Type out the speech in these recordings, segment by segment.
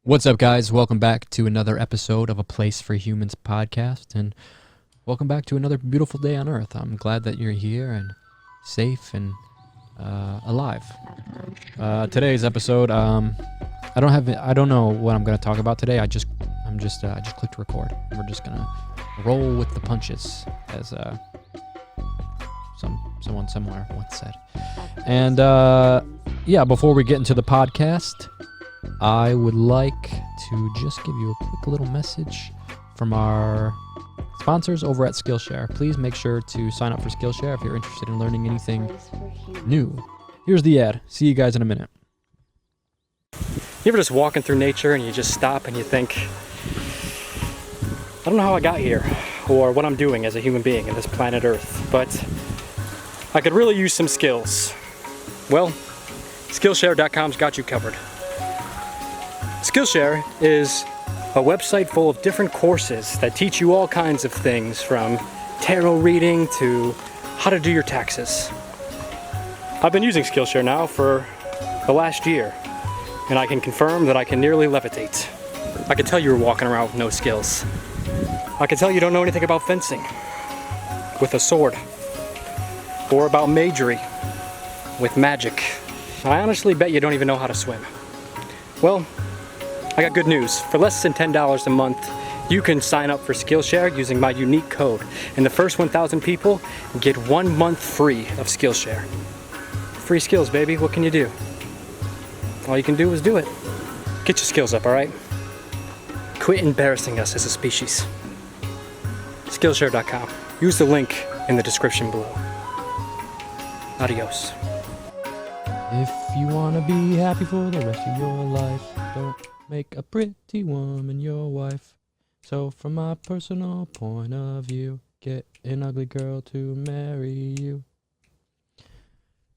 What's up, guys? Welcome back to another episode of A Place for Humans podcast, and welcome back to another beautiful day on Earth. I'm glad that you're here and safe and alive. Today's episode, I don't know what I'm gonna talk about today. I just clicked record. We're just gonna roll with the punches, as someone somewhere once said. And before we get into the podcast, I would like to just give you a quick little message from our sponsors over at Skillshare. Please make sure to sign up for Skillshare if you're interested in learning anything new. Here's the ad. See you guys in a minute. You ever just walking through nature and you just stop and you think, I don't know how I got here or what I'm doing as a human being in this planet Earth, but I could really use some skills. Well, Skillshare.com's got you covered. Skillshare is a website full of different courses that teach you all kinds of things, from tarot reading to how to do your taxes. I've been using Skillshare now for the last year, and I can confirm that I can nearly levitate. I can tell you were walking around with no skills. I can tell you don't know anything about fencing with a sword, or about magery with magic. I honestly bet you don't even know how to swim. Well, I got good news. For less than $10 a month, you can sign up for Skillshare using my unique code. And the first 1,000 people get 1 month free of Skillshare. Free skills, baby. What can you do? All you can do is do it. Get your skills up, all right? Quit embarrassing us as a species. Skillshare.com. Use the link in the description below. Adios. If you want to be happy for the rest of your life, don't make a pretty woman your wife. So from my personal point of view, get an ugly girl to marry you.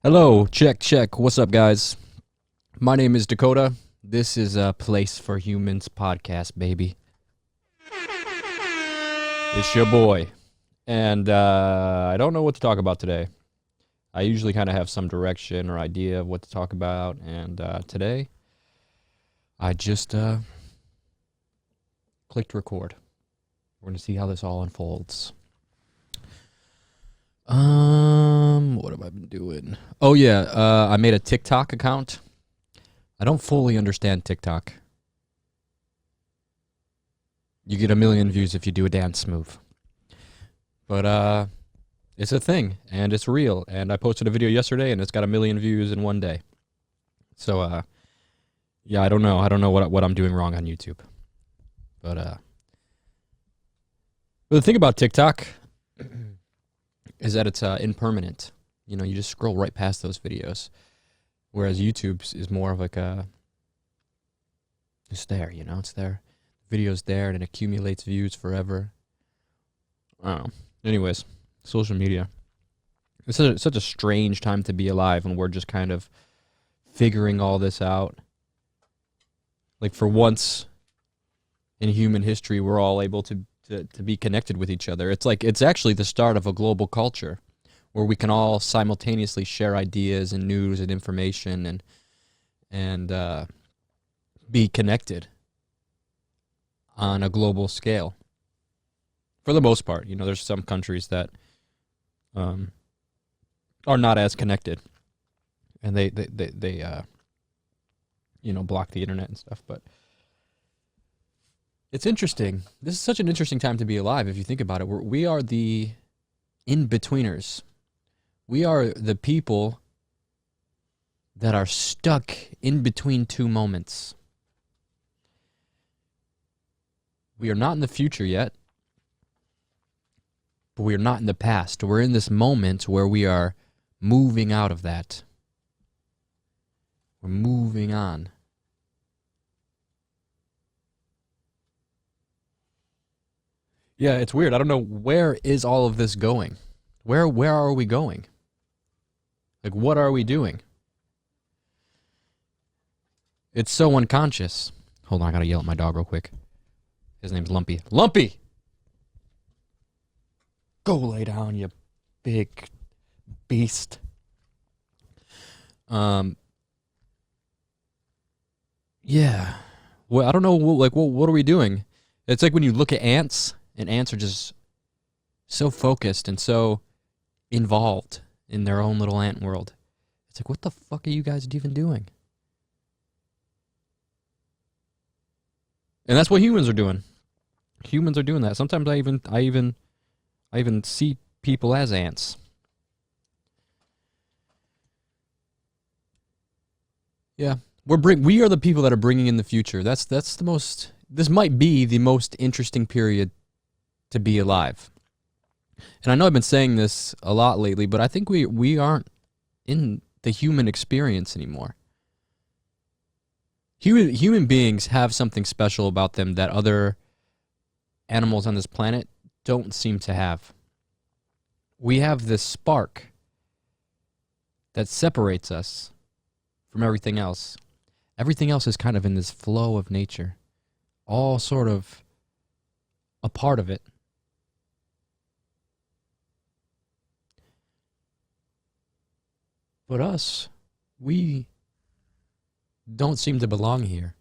Hello, check. What's up, guys? My name is Dakota. This is A Place for Humans podcast, baby. It's your boy. And I don't know what to talk about today. I usually kind of have some direction or idea of what to talk about, and today I just clicked record. We're going to see how this all unfolds. What have I been doing? Oh yeah, I made a TikTok account. I don't fully understand TikTok. You get 1 million views if you do a dance move. But it's a thing, and it's real, and I posted a video yesterday, and it's got 1 million views in one day. So, yeah, I don't know what I'm doing wrong on YouTube. But the thing about TikTok is that it's impermanent. You know, you just scroll right past those videos, whereas YouTube's is more of like it's there, you know, it's there. Video's there, and it accumulates views forever. I don't know. Anyways, social media. It's such a strange time to be alive, and we're just kind of figuring all this out. Like, for once in human history, we're all able to be connected with each other. It's actually the start of a global culture where we can all simultaneously share ideas and news and information and be connected on a global scale. For the most part, you know, there's some countries that are not as connected, and they block the internet and stuff. But it's interesting. This is such an interesting time to be alive if you think about it. We are the in-betweeners. We are the people that are stuck in between two moments. We are not in the future yet, but we are not in the past. We're in this moment where we are moving out of that. We're moving on. Yeah, it's weird. I don't know, where is all of this going? Where are we going? Like, what are we doing? It's so unconscious. Hold on, I gotta yell at my dog real quick. His name's Lumpy. Lumpy! Go lay down, you big beast. Yeah. Well, I don't know. Like, what are we doing? It's like when you look at ants, and ants are just so focused and so involved in their own little ant world. It's like, what the fuck are you guys even doing? And that's what humans are doing. Humans are doing that. Sometimes I even see people as ants. Yeah, we are the people that are bringing in the future. That's the most. This might be the most interesting period to be alive. And I know I've been saying this a lot lately, but I think we aren't in the human experience anymore. Human beings have something special about them that other animals on this planet don't seem to have. We have this spark that separates us from everything else. Everything else is kind of in this flow of nature, all sort of a part of it. But us, we don't seem to belong here.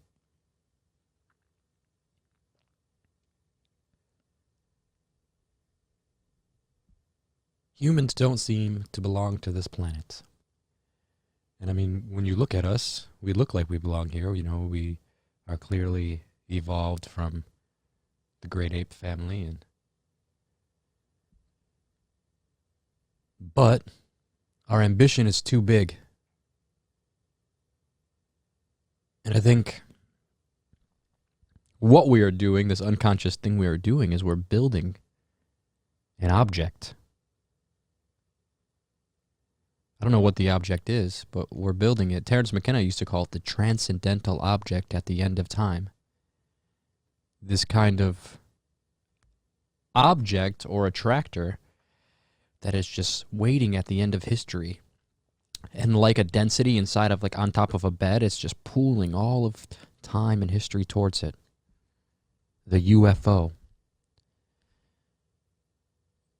Humans don't seem to belong to this planet. And I mean, when you look at us, we look like we belong here. You know, we are clearly evolved from the great ape family, but our ambition is too big. And I think what we are doing, this unconscious thing we are doing, is we're building an object. I don't know what the object is, but we're building it. Terence McKenna used to call it the Transcendental Object at the end of time. This kind of object or attractor that is just waiting at the end of history. And like a density inside of, like, on top of a bed, it's just pooling all of time and history towards it. The UFO.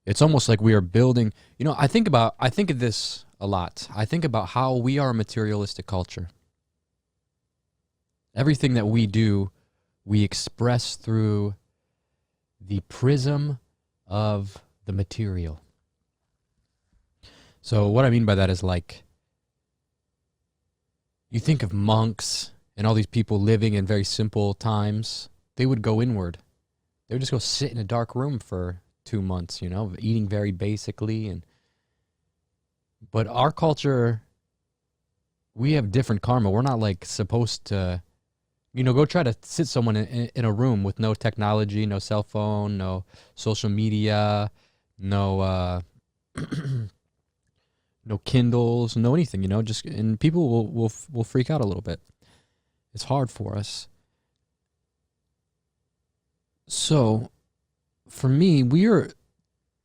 It's almost like we are building, you know, I think of this a lot. I think about how we are a materialistic culture. Everything that we do, we express through the prism of the material. So what I mean by that is, like, you think of monks and all these people living in very simple times. They would go inward. They would just go sit in a dark room for 2 months, you know, eating very basically. But our culture, we have different karma. We're not, like, supposed to, you know, go try to sit someone in a room with no technology, no cell phone, no social media, no no Kindles, no anything, you know, just, and people will freak out a little bit. It's hard for us. So, for me, we are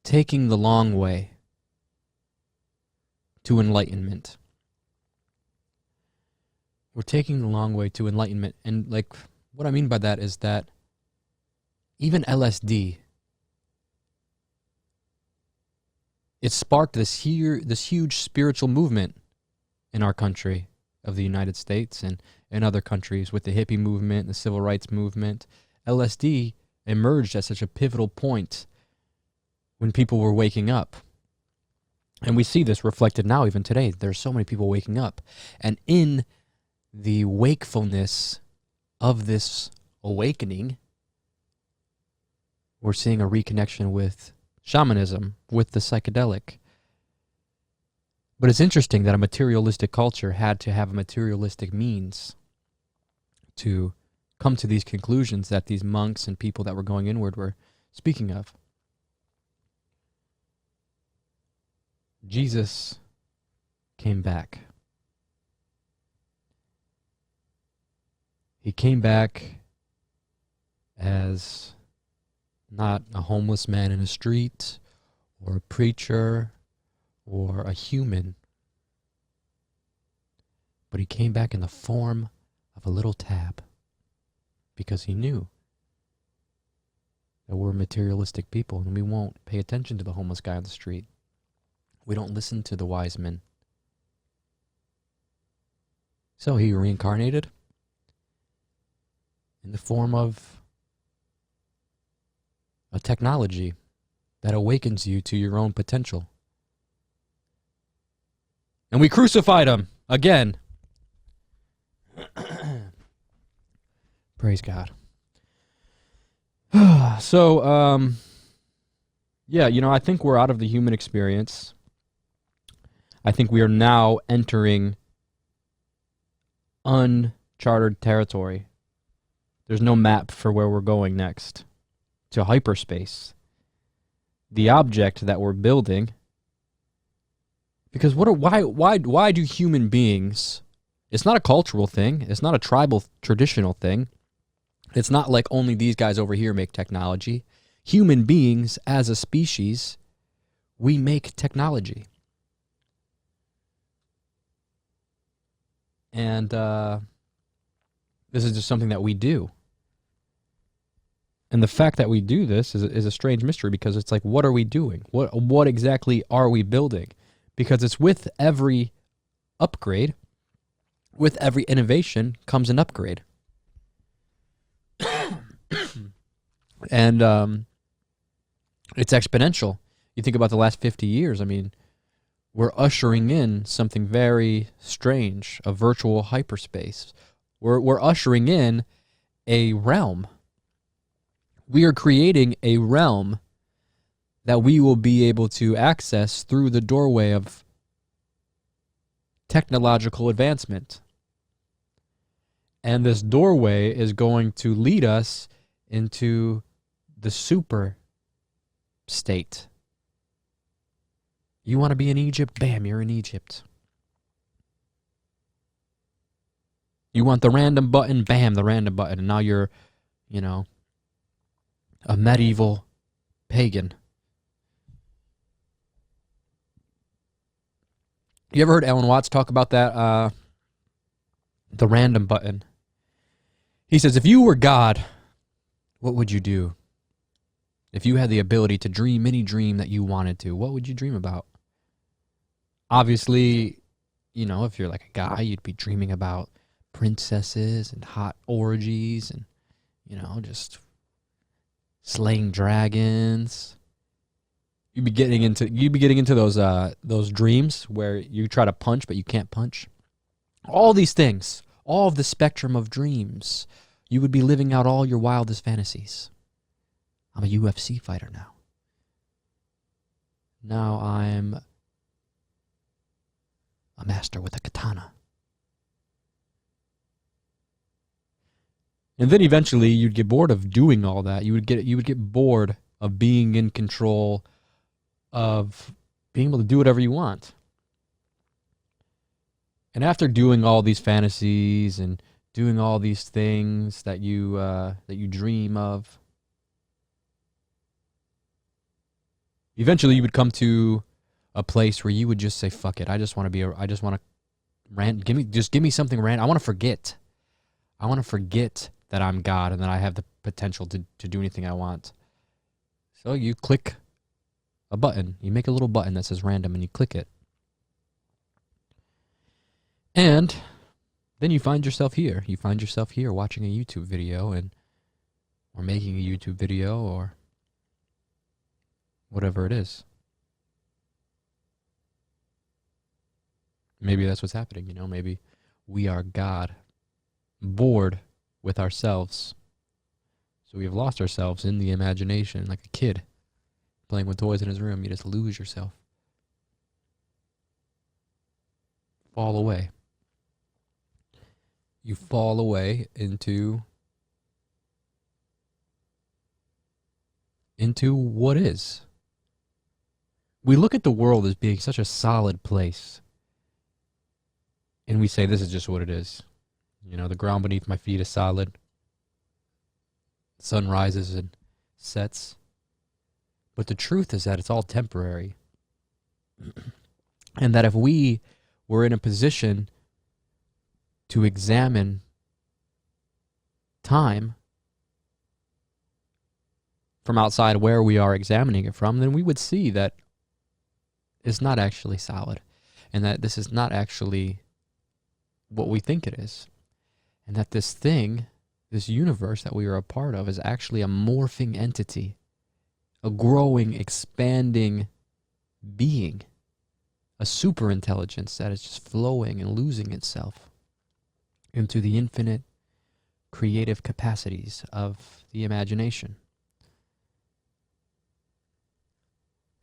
taking the long way to enlightenment. We're taking the long way to enlightenment. And, like, what I mean by that is that even LSD, it sparked this huge spiritual movement in our country of the United States and in other countries with the hippie movement, the civil rights movement. LSD emerged at such a pivotal point when people were waking up. And we see this reflected now, even today. There's so many people waking up. And in the wakefulness of this awakening, we're seeing a reconnection with shamanism, with the psychedelic. But it's interesting that a materialistic culture had to have a materialistic means to come to these conclusions that these monks and people that were going inward were speaking of. Jesus came back. He came back as not a homeless man in a street or a preacher or a human, but he came back in the form of a little tab because he knew that we're materialistic people and we won't pay attention to the homeless guy on the street. We don't listen to the wise men. So he reincarnated, in the form of a technology that awakens you to your own potential. And we crucified him again. Praise God. So, yeah, I think we're out of the human experience. I think we are now entering uncharted territory. There's no map for where we're going next. To hyperspace. The object that we're building. Because why do human beings? It's not a cultural thing. It's not a tribal traditional thing. It's not like only these guys over here make technology. Human beings, as a species, we make technology. And this is just something that we do. And the fact that we do this is a strange mystery, because it's like, what are we doing? What exactly are we building? Because it's with every upgrade, with every innovation comes an upgrade. And it's exponential. You think about the last 50 years, I mean, we're ushering in something very strange, a virtual hyperspace. We're ushering in a realm. We are creating a realm that we will be able to access through the doorway of technological advancement. And this doorway is going to lead us into the super state. You want to be in Egypt? Bam, you're in Egypt. You want the random button? Bam, the random button. And now you're, a medieval pagan. You ever heard Alan Watts talk about that? The random button. He says, if you were God, what would you do? If you had the ability to dream any dream that you wanted to, what would you dream about? Obviously, if you're like a guy, you'd be dreaming about princesses and hot orgies and, just slaying dragons. You'd be getting into those dreams where you try to punch but you can't punch. All these things, all of the spectrum of dreams, you would be living out all your wildest fantasies. I'm a UFC fighter now. Now I'm a master with a katana. And then eventually you'd get bored of doing all that. You would get bored of being in control, of being able to do whatever you want. And after doing all these fantasies and doing all these things that you dream of, eventually you would come to a place where you would just say, "Fuck it! I just want to give me something random. I want to forget. I want to forget that I'm God and that I have the potential to do anything I want." So you click a button. You make a little button that says random, and you click it. And then you find yourself here. You find yourself here watching a YouTube video or making a YouTube video or whatever it is. Maybe that's what's happening, maybe we are God, bored with ourselves. So we have lost ourselves in the imagination, like a kid playing with toys in his room. You just lose yourself. Fall away. You fall away into what is. We look at the world as being such a solid place. And we say, this is just what it is. The ground beneath my feet is solid. The sun rises and sets. But the truth is that it's all temporary. And that if we were in a position to examine time from outside where we are examining it from, then we would see that it's not actually solid. And that this is not actually what we think it is. And that this thing, this universe that we are a part of is actually a morphing entity, a growing, expanding being, a super intelligence that is just flowing and losing itself into the infinite creative capacities of the imagination.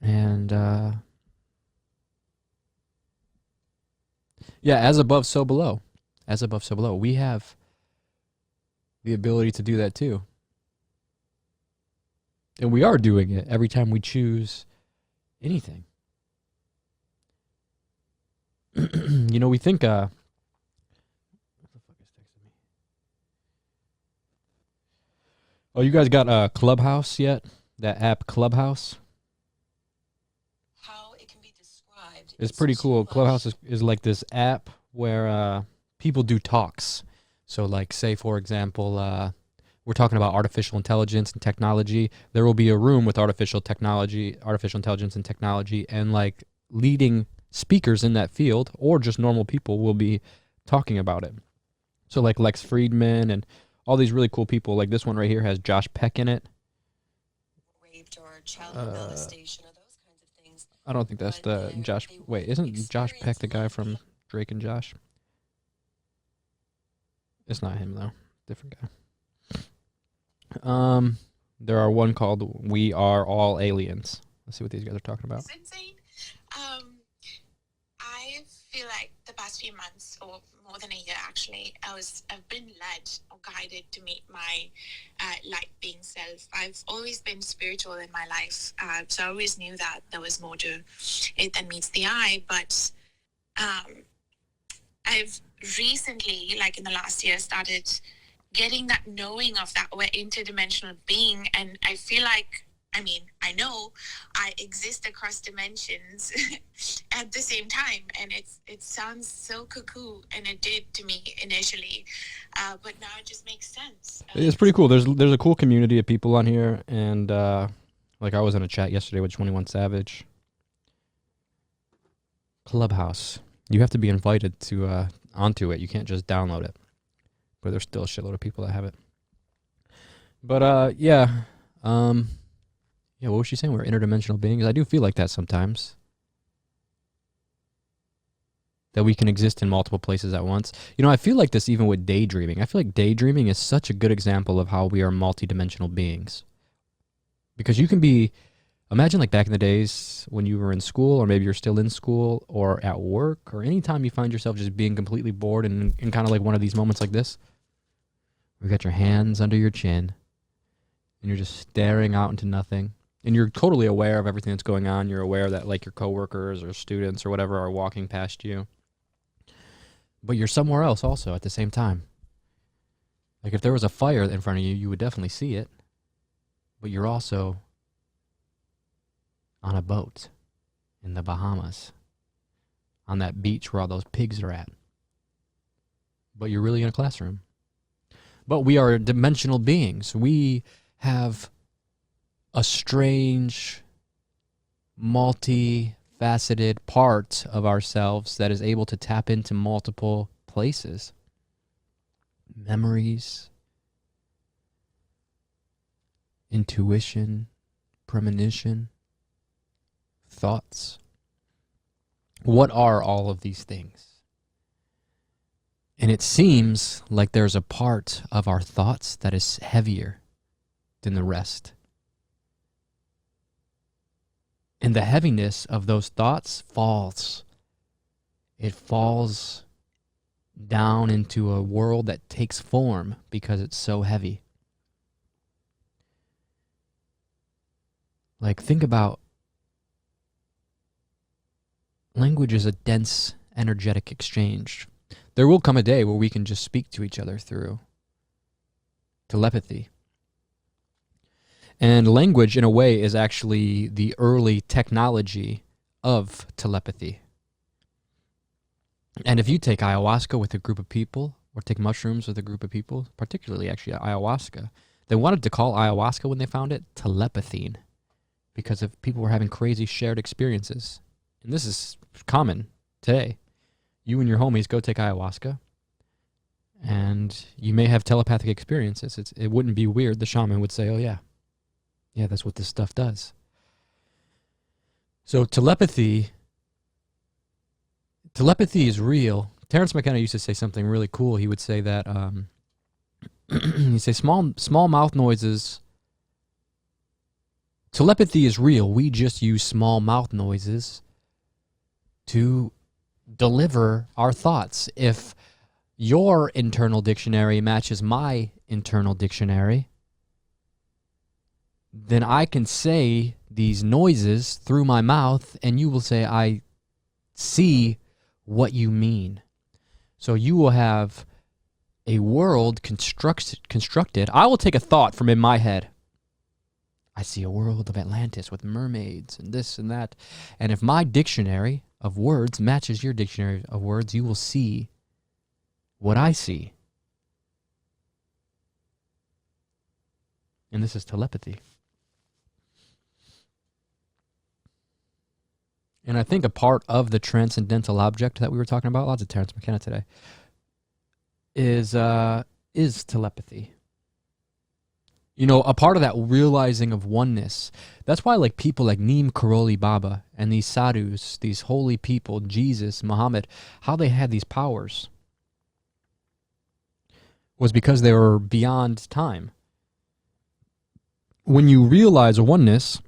And yeah, as above, so below. As above, so below. We have the ability to do that too. And we are doing it every time we choose anything. You know, we think, what the fuck is texting me? Oh, you guys got Clubhouse yet? That app Clubhouse? How it can be described. It's pretty cool. Clubhouse is like this app where people do talks. So like, say, for example, we're talking about artificial intelligence and technology. There will be a room with artificial intelligence and technology, and like leading speakers in that field or just normal people will be talking about it. So like Lex Friedman and all these really cool people. Like this one right here has Josh Peck in it. Raped or child molestation or those kinds of things. I don't think that's the Josh. Wait, isn't Josh Peck the guy from Drake and Josh? It's not him though. Different guy. There are one called "We Are All Aliens." Let's see what these guys are talking about. It's insane. I feel like the past few months, or more than a year actually, I've been led or guided to meet my light being self. I've always been spiritual in my life, so I always knew that there was more to it than meets the eye. But I've recently, like in the last year, started getting that knowing of that we're interdimensional being, and I feel like, I know I exist across dimensions at the same time, and it sounds so cuckoo, and it did to me initially, but now it just makes sense. It's pretty cool. There's a cool community of people on here, and like I was in a chat yesterday with 21 Savage. Clubhouse. You have to be invited to onto it. You can't just download it. But there's still a shitload of people that have it. But yeah. Yeah, what was she saying? We're interdimensional beings. I do feel like that sometimes. That we can exist in multiple places at once. You know, I feel like this even with daydreaming. I feel like daydreaming is such a good example of how we are multidimensional beings. Because you can be, imagine like back in the days when you were in school, or maybe you're still in school or at work, or anytime you find yourself just being completely bored and in kind of like one of these moments like this. You got your hands under your chin and you're just staring out into nothing. And you're totally aware of everything that's going on. You're aware that like your coworkers or students or whatever are walking past you. But you're somewhere else also at the same time. Like if there was a fire in front of you, you would definitely see it. But you're also on a boat in the Bahamas, on that beach where all those pigs are at. But you're really in a classroom. But we are dimensional beings. We have a strange, multifaceted part of ourselves that is able to tap into multiple places. Memories, intuition, premonition, thoughts. What are all of these things? And it seems like there's a part of our thoughts that is heavier than the rest. And the heaviness of those thoughts falls. It falls down into a world that takes form because it's so heavy. Like, think about language is a dense, energetic exchange. There will come a day where we can just speak to each other through telepathy. And language, in a way, is actually the early technology of telepathy. And if you take ayahuasca with a group of people, or take mushrooms with a group of people, particularly actually ayahuasca, they wanted to call ayahuasca when they found it telepathine, because if people were having crazy shared experiences. And this is common today. You and your homies go take ayahuasca, And you may have telepathic experiences. It wouldn't be weird. The shaman would say, oh yeah, that's what this stuff does. So telepathy is real. Terrence McKenna used to say something really cool. He would say that, he'd say small mouth noises. Telepathy is real. We just use small mouth noises to deliver our thoughts. If your internal dictionary matches my internal dictionary, then I can say these noises through my mouth, and you will say, I see what you mean. So you will have a world constructed. I will take a thought from in my head. I see a world of Atlantis with mermaids and this and that. And if my dictionary of words matches your dictionary of words, you will see what I see. And this is telepathy. And I think a part of the transcendental object that we were talking about, lots of Terrence McKenna today, is telepathy. You know, a part of that realizing of oneness. That's why like people like Neem Karoli Baba and these sadhus, these holy people, Jesus, Muhammad, how they had these powers was because they were beyond time. When you realize a oneness,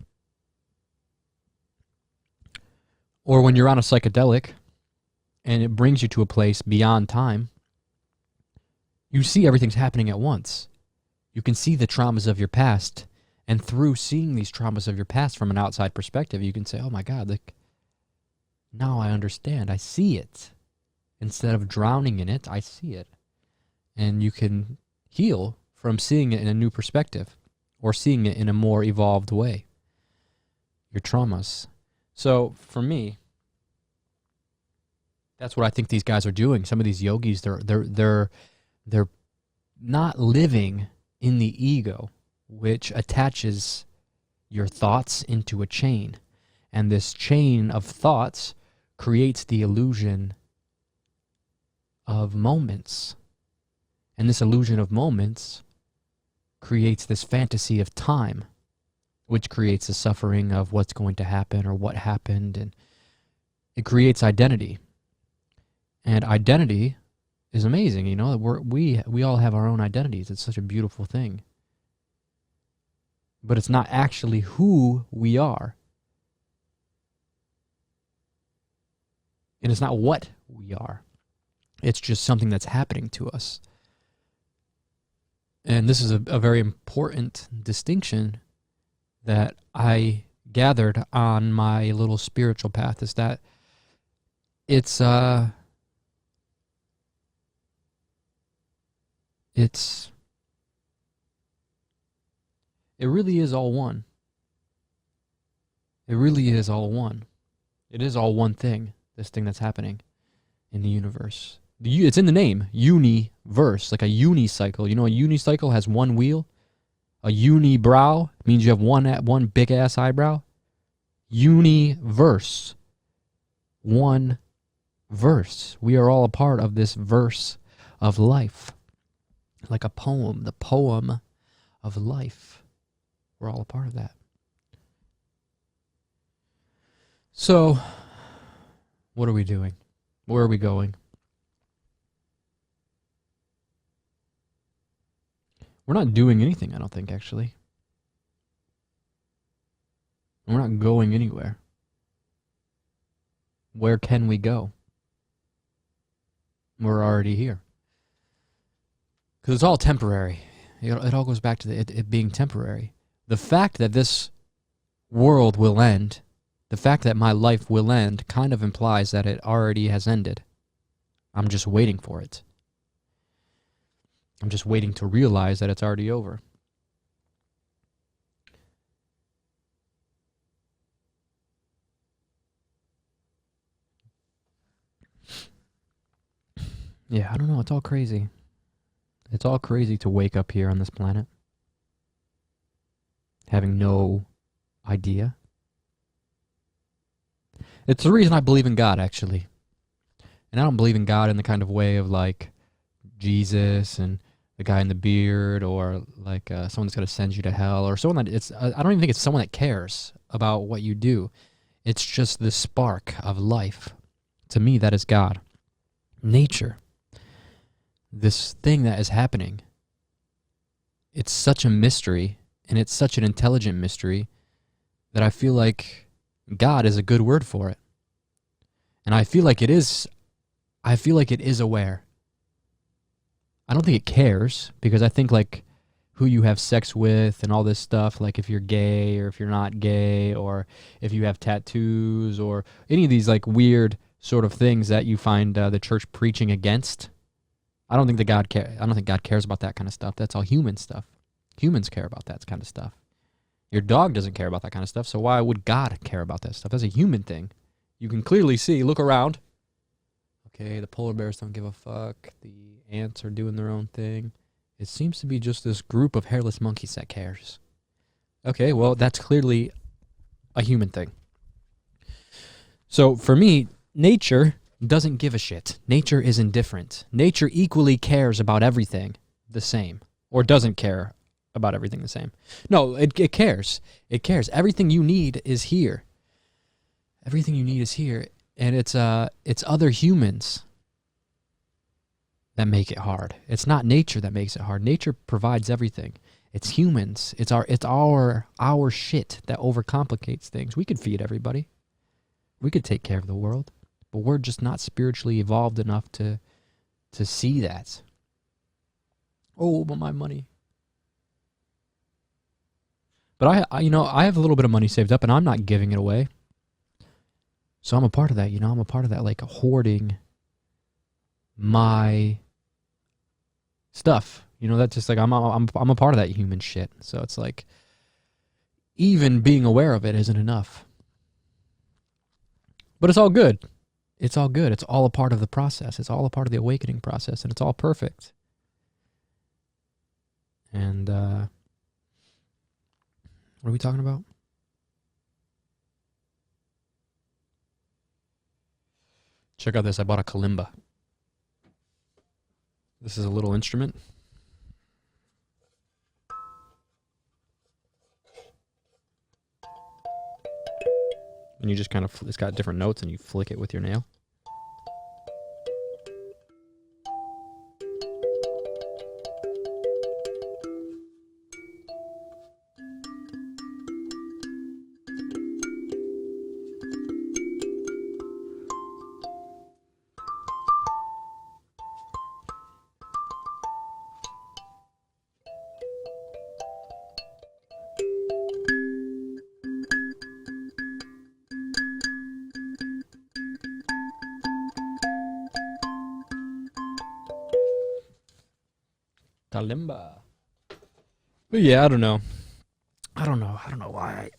or when you're on a psychedelic and it brings you to a place beyond time, you see everything's happening at once. You can see the traumas of your past, and through seeing these traumas of your past from an outside perspective, you can say, oh my God, like, now I understand. I see it. Instead of drowning in it, I see it. And you can heal from seeing it in a new perspective or seeing it in a more evolved way. Your traumas. So for me, that's what I think these guys are doing. Some of these yogis, they're not living in the ego, which attaches your thoughts into a chain. And this chain of thoughts creates the illusion of moments. And this illusion of moments creates this fantasy of time, which creates the suffering of what's going to happen or what happened. And it creates identity. And identity is amazing, you know. We all have our own identities. It's such a beautiful thing. But it's not actually who we are. And it's not what we are. It's just something that's happening to us. And this is a very important distinction that I gathered on my little spiritual path, is that it really is all one. It really is all one. It is all one thing, this thing that's happening in the universe. It's in the name, universe, like a unicycle. You know, a unicycle has one wheel. A unibrow means you have one big-ass eyebrow. Universe. One verse. We are all a part of this verse of life. Like a poem, the poem of life. We're all a part of that. So, what are we doing? Where are we going? We're not doing anything, I don't think, actually. We're not going anywhere. Where can we go? We're already here. Because it's all temporary. It all goes back to it being temporary. The fact that this world will end, the fact that my life will end, kind of implies that it already has ended. I'm just waiting for it. I'm just waiting to realize that it's already over. Yeah, I don't know. It's all crazy. It's all crazy to wake up here on this planet, having no idea. It's the reason I believe in God, actually. And I don't believe in God in the kind of way of like Jesus and the guy in the beard, or like someone that's going to send you to hell, or someone that I don't even think it's someone that cares about what you do. It's just the spark of life. To me, that is God. Nature. This thing that is happening. It's such a mystery, and it's such an intelligent mystery that I feel like God is a good word for it. And I feel like it is aware. I don't think it cares, because I think like who you have sex with and all this stuff, like if you're gay or if you're not gay, or if you have tattoos or any of these like weird sort of things that you find the church preaching against. I don't think God cares about that kind of stuff. That's all human stuff. Humans care about that kind of stuff. Your dog doesn't care about that kind of stuff, so why would God care about that stuff? That's a human thing. You can clearly see, look around. Okay, the polar bears don't give a fuck. The ants are doing their own thing. It seems to be just this group of hairless monkeys that cares. Okay, well, that's clearly a human thing. So for me, nature doesn't give a shit. Nature is indifferent. Nature equally cares about everything the same, or doesn't care about everything the same. No, it cares. It cares. Everything you need is here. Everything you need is here, and it's other humans that make it hard. It's not nature that makes it hard. Nature provides everything. It's humans. It's our shit that overcomplicates things. We could feed everybody. We could take care of the world, but we're just not spiritually evolved enough to see that. Oh, but my money. But I have a little bit of money saved up, and I'm not giving it away. So I'm a part of that, I'm a part of that, like hoarding my stuff. That's just like I'm a part of that human shit. So it's like even being aware of it isn't enough. But it's all good. It's all good. It's all a part of the process. It's all a part of the awakening process, and it's all perfect. And what are we talking about? Check out this. I bought a kalimba. This is a little instrument. And you just kind of, it's got different notes and you flick it with your nail. Kalimba. But yeah, I don't know why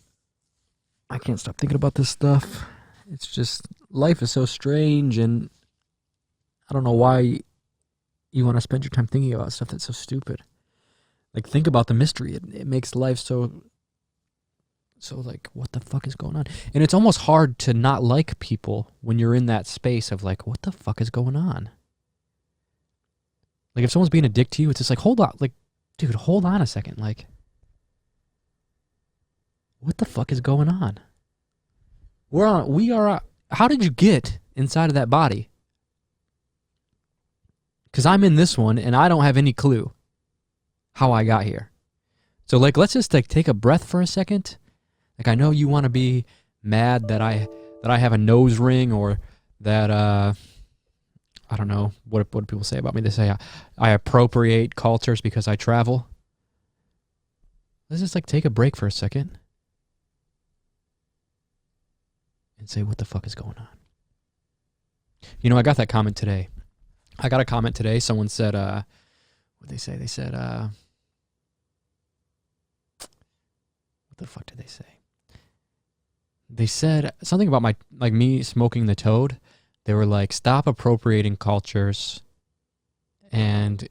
I can't stop thinking about this stuff. It's just, life is so strange, and I don't know why you want to spend your time thinking about stuff that's so stupid. Like, think about the mystery. It makes life so like, what the fuck is going on? And it's almost hard to not like people when you're in that space of like, what the fuck is going on? Like, if someone's being a dick to you, it's just like, hold on. Like, dude, hold on a second. Like, what the fuck is going on? How did you get inside of that body? Because I'm in this one, and I don't have any clue how I got here. So, like, let's just take a breath for a second. Like, I know you want to be mad that I have a nose ring, or that, I don't know, what do people say about me? They say I appropriate cultures because I travel. Let's just like take a break for a second and say, what the fuck is going on? I got that comment today. I got a comment today. Someone said, what did they say? They said, what the fuck did they say? They said something about me smoking the toad. They were like, stop appropriating cultures and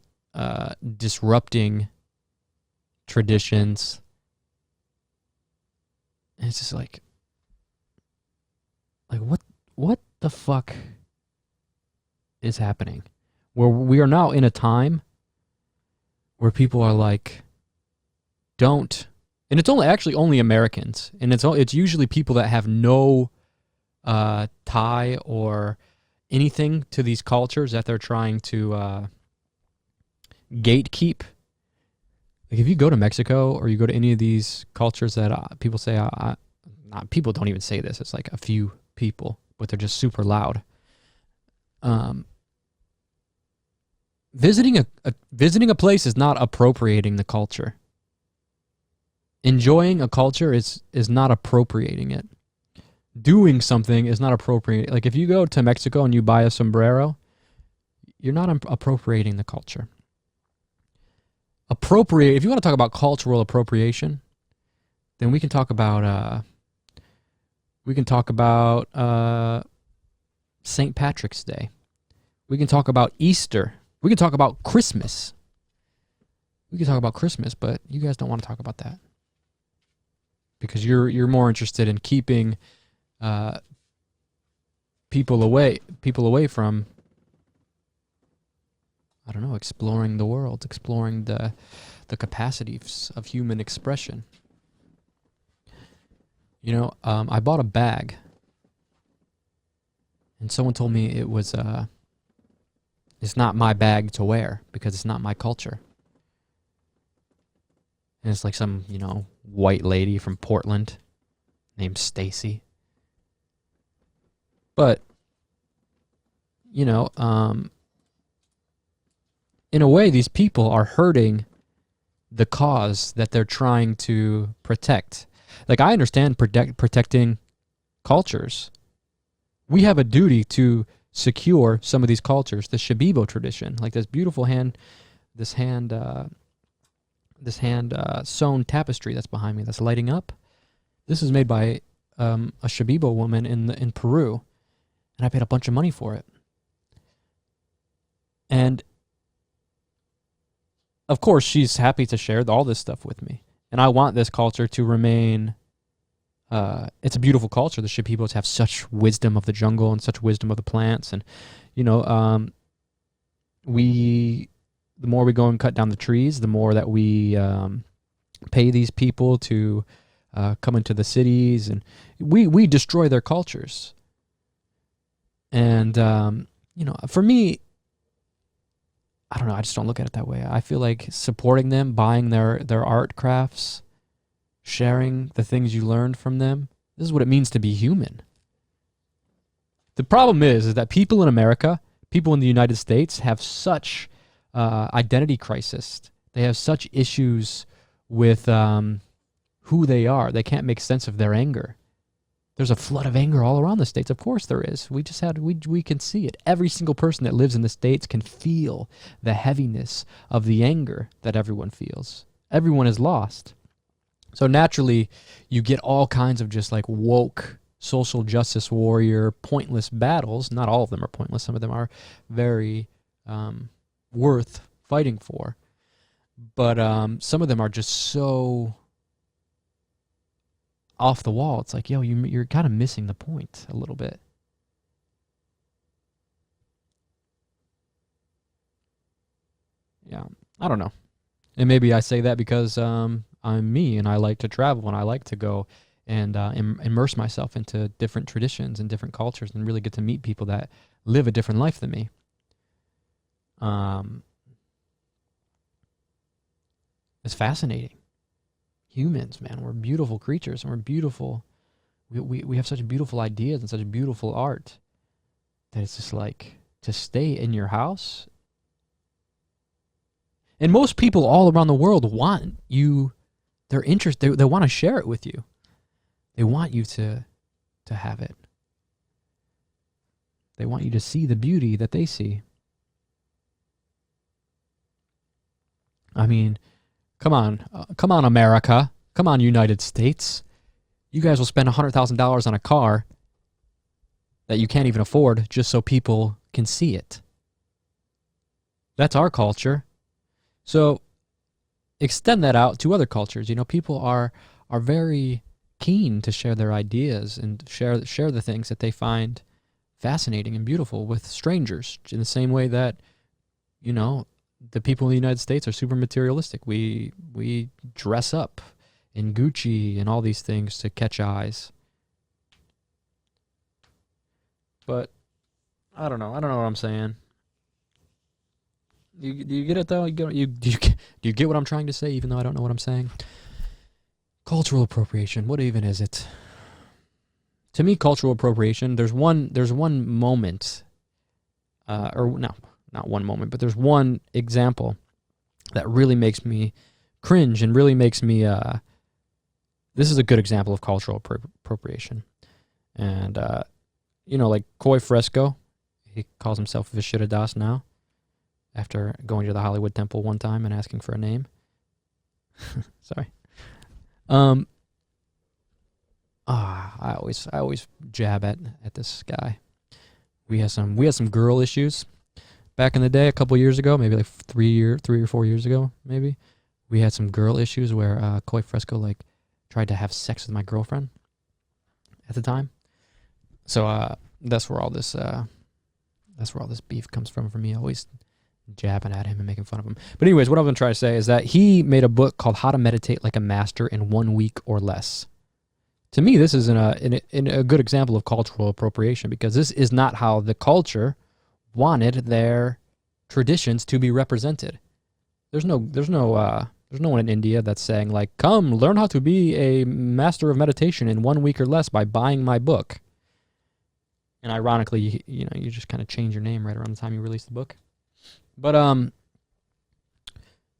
disrupting traditions. And it's just like what the fuck is happening? where we are now in a time where people are like, don't, and it's only Americans, and it's usually people that have no tie or anything to these cultures that they're trying to gatekeep. Like if you go to Mexico or you go to any of these cultures that people say, people don't even say this, it's like a few people, but they're just super loud. Visiting a place is not appropriating the culture. Enjoying a culture is not appropriating it. Doing something is not appropriating. Like if you go to Mexico and you buy a sombrero, you're not appropriating the culture. If you want to talk about cultural appropriation, then we can talk about St. Patrick's Day. We can talk about Easter. We can talk about Christmas. But you guys don't want to talk about that because you're more interested in keeping people away from, I don't know, exploring the world, exploring the capacities of human expression. You know, I bought a bag, and someone told me it was it's not my bag to wear because it's not my culture. And it's like some, white lady from Portland named Stacy. But, in a way, these people are hurting the cause that they're trying to protect. Like, I understand protecting cultures. We have a duty to secure some of these cultures. The Shibibo tradition, like this beautiful hand sewn tapestry that's behind me, that's lighting up. This is made by a Shibibo woman in Peru, and I paid a bunch of money for it. And of course, she's happy to share all this stuff with me. And I want this culture to remain, it's a beautiful culture. The Shibibos have such wisdom of the jungle and such wisdom of the plants. And, the more we go and cut down the trees, the more that we pay these people to come into the cities, and we destroy their cultures. And, for me, I don't know, I just don't look at it that way. I feel like supporting them, buying their art crafts, sharing the things you learned from them, this is what it means to be human. The problem is that people in America, people in the United States have such identity crisis. They have such issues with who they are. They can't make sense of their anger. There's a flood of anger all around the States. Of course there is. We can see it. Every single person that lives in the States can feel the heaviness of the anger that everyone feels. Everyone is lost. So naturally, you get all kinds of just like woke, social justice warrior, pointless battles. Not all of them are pointless. Some of them are very worth fighting for. But some of them are just so off the wall. It's like, yo, you're kind of missing the point a little bit. Yeah, I don't know. And maybe I say that because I'm me and I like to travel and I like to go and immerse myself into different traditions and different cultures and really get to meet people that live a different life than me. It's fascinating. Humans, man, we're beautiful creatures, and we're beautiful. We have such beautiful ideas and such beautiful art that it's just like to stay in your house. And most people all around the world want you. They're interested. They want to share it with you. They want you to have it. They want you to see the beauty that they see. I mean, come on, America. Come on, United States. You guys will spend $100,000 on a car that you can't even afford just so people can see it. That's our culture. So extend that out to other cultures. People are very keen to share their ideas and share the things that they find fascinating and beautiful with strangers in the same way that you know, the people in the United States are super materialistic. We dress up in Gucci and all these things to catch eyes. But I don't know. I don't know what I'm saying. Do you get it though? Do you get what I'm trying to say? Even though I don't know what I'm saying. Cultural appropriation. What even is it? To me, cultural appropriation. There's one moment, or no, not one moment, but there's one example that really makes me cringe and really makes me. This is a good example of cultural appropriation, and you know, like Koi Fresco. He calls himself Vishita Das now, after going to the Hollywood Temple one time and asking for a name. Sorry. I always jab at this guy. We had some girl issues back in the day, a couple years ago, maybe like 3 or 4 years ago, maybe. We had some girl issues where Koi Fresco like tried to have sex with my girlfriend at the time. So that's where all this beef comes from for me. Always jabbing at him and making fun of him. But anyways, what I'm going to try to say is that he made a book called How to Meditate Like a Master in 1 Week or Less. To me, this is a good example of cultural appropriation, because this is not how the culture wanted their traditions to be represented. There's no one in India that's saying like, come learn how to be a master of meditation in 1 week or less by buying my book. And ironically, you know, you just kind of change your name right around the time you release the book. But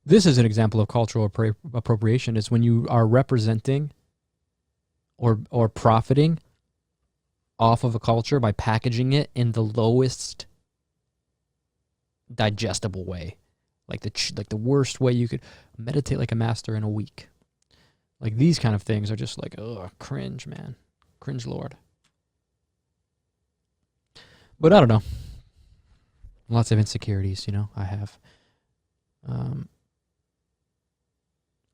this is an example of cultural appropriation. Is when you are representing or profiting off of a culture by packaging it in the lowest digestible way, like the worst way you could. Meditate like a master in a week. Like these kind of things are just like, ugh, cringe, man, cringe, Lord. But I don't know. Lots of insecurities, you know, I have.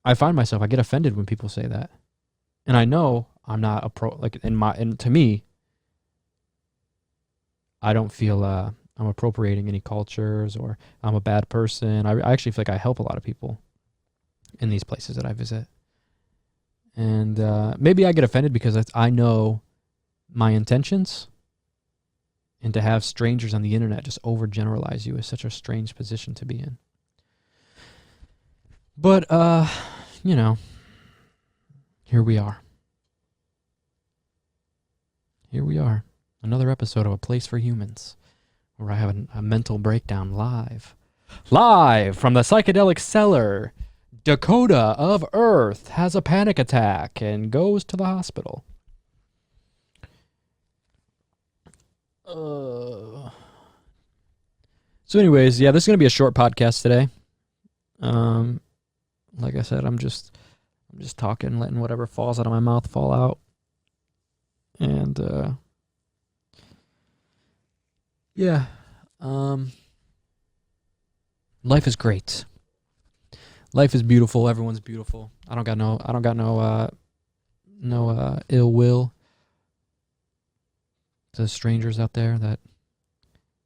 I find myself, I get offended when people say that. And I know I'm not and to me, I don't feel I'm appropriating any cultures or I'm a bad person. I actually feel like I help a lot of people in these places that I visit. And maybe I get offended because I know my intentions. And to have strangers on the internet just overgeneralize you is such a strange position to be in. But, you know, here we are. Here we are. Another episode of A Place for Humans, where I have a mental breakdown live. Live from the psychedelic cellar. Dakota of Earth has a panic attack and goes to the hospital. So anyways, yeah, this is going to be a short podcast today. Like I said, I'm just talking, letting whatever falls out of my mouth fall out. And yeah, life is great. Life is beautiful. Everyone's beautiful. I don't got no ill will to strangers out there that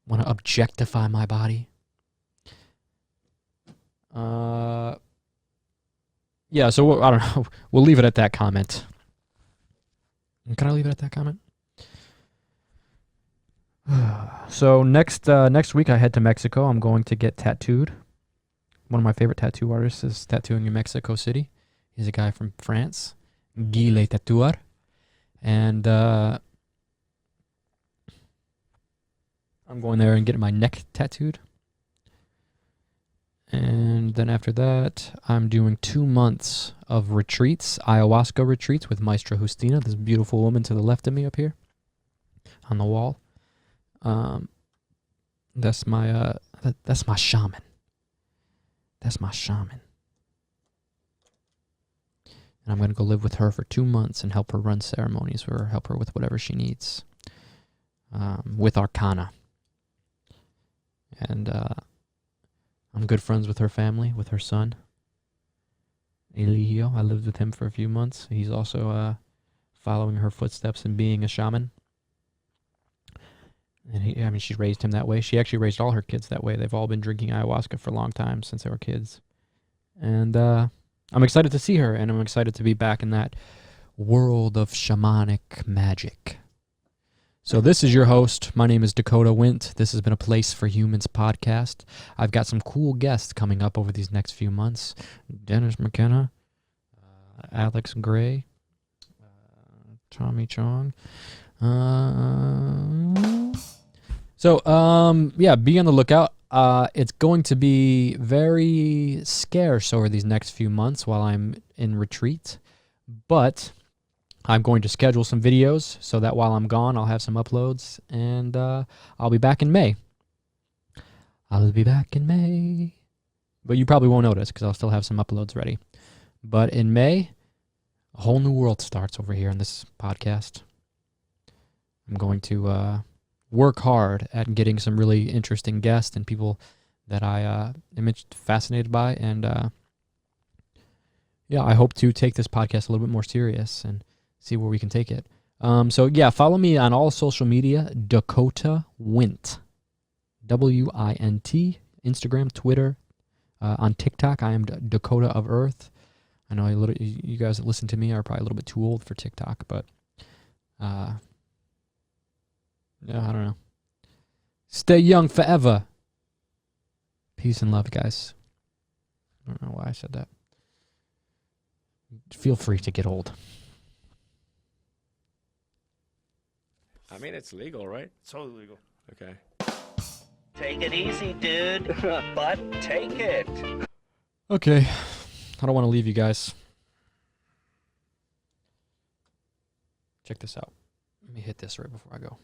want to objectify my body. Yeah, so I don't know. We'll leave it at that comment. Can I leave it at that comment? So next week I head to Mexico. I'm going to get tattooed. One of my favorite tattoo artists is tattooing in Mexico City. He's a guy from France, Guy Le Tatoueur. And I'm going there and getting my neck tattooed. And then after that, I'm doing 2 months of retreats, ayahuasca retreats with Maestra Justina, this beautiful woman to the left of me up here on the wall. That's my shaman. That's my shaman. And I'm going to go live with her for 2 months and help her run ceremonies or help her with whatever she needs with Arcana. And I'm good friends with her family, with her son, Eligio. I lived with him for a few months. He's also following her footsteps and being a shaman. And I mean, she raised him that way. She actually raised all her kids that way. They've all been drinking ayahuasca for a long time since they were kids. And I'm excited to see her, and I'm excited to be back in that world of shamanic magic. So this is your host. My name is Dakota Wint. This has been a Place for Humans podcast. I've got some cool guests coming up over these next few months. Dennis McKenna, Alex Gray, Tommy Chong. Yeah, be on the lookout. It's going to be very scarce over these next few months while I'm in retreat, but I'm going to schedule some videos so that while I'm gone, I'll have some uploads, and I'll be back in May. I'll be back in May. But you probably won't notice because I'll still have some uploads ready. But in May, a whole new world starts over here in this podcast. I'm going to work hard at getting some really interesting guests and people that I am fascinated by. And yeah, I hope to take this podcast a little bit more serious and see where we can take it. So yeah, follow me on all social media, Dakota Wint, WINT, Instagram, Twitter, on TikTok. I am Dakota of Earth. I know you guys that listen to me are probably a little bit too old for TikTok, but yeah, I don't know. Stay young forever. Peace and love, guys. I don't know why I said that. Feel free to get old. I mean, it's legal, right? It's totally legal. Okay. Take it easy, dude. But take it. Okay. I don't want to leave you guys. Check this out. Let me hit this right before I go.